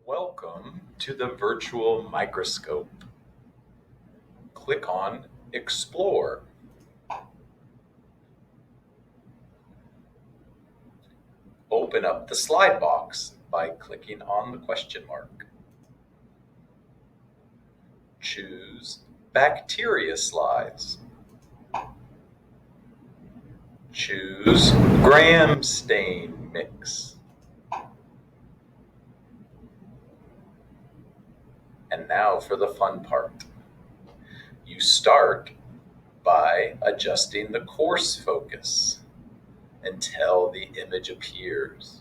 Welcome to the Virtual Microscope. Click on Explore. Open up the slide box by clicking on the question mark. Choose Bacteria Slides. Choose Gram Stain Mix. And now for the fun part. You start by adjusting the coarse focus until the image appears.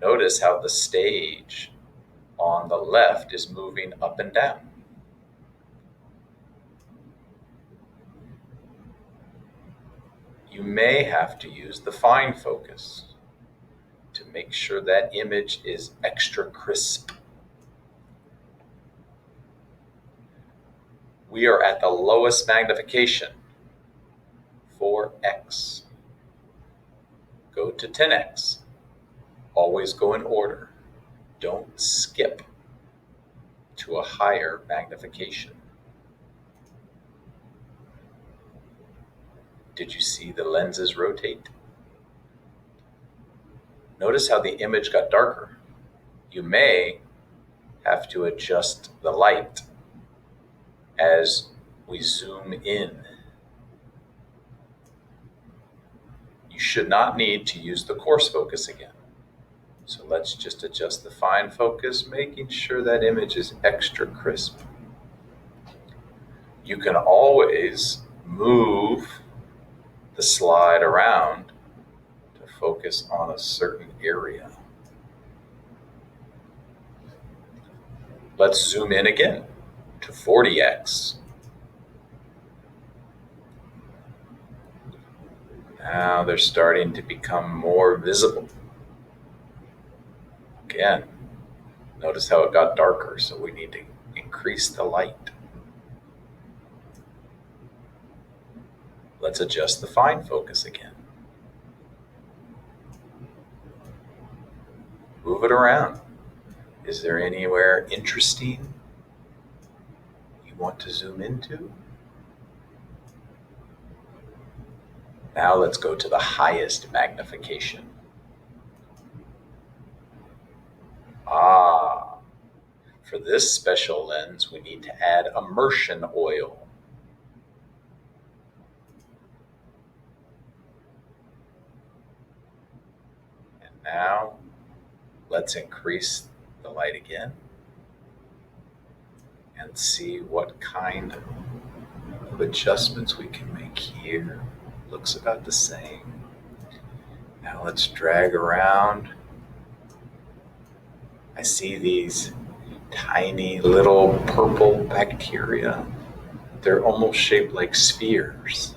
Notice how the stage on the left is moving up and down. You may have to use the fine focus to make sure that image is extra crisp. We are at the lowest magnification, 4x. Go to 10x. Always go in order. Don't skip to a higher magnification. Did you see the lenses rotate? Notice how the image got darker. You may have to adjust the light as we zoom in. You should not need to use the coarse focus again. So let's just adjust the fine focus, making sure that image is extra crisp. You can always move the slide around to focus on a certain area. Let's zoom in again to 40x. Now they're starting to become more visible. Again, notice how it got darker, so we need to increase the light. Let's adjust the fine focus again. Move it around. Is there anywhere interesting you want to zoom into? Now let's go to the highest magnification. For this special lens, we need to add immersion oil. And now let's increase the light again and see what kind of adjustments we can make here. Looks about the same. Now let's drag around. I see these tiny little purple bacteria. They're almost shaped like spheres.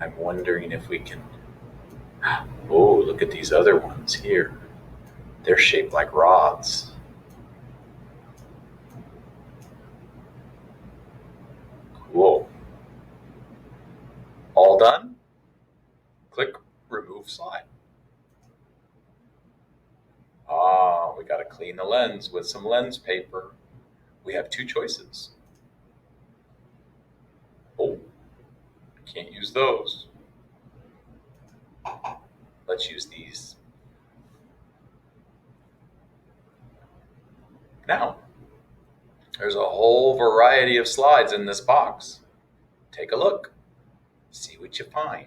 I'm wondering if we can, oh, look at these other ones here. They're shaped like rods. Cool. All done? Click Remove Slide. We got to clean the lens with some lens paper. We have two choices. Oh, can't use those. Let's use these. Now, there's a whole variety of slides in this box. Take a look. See what you find.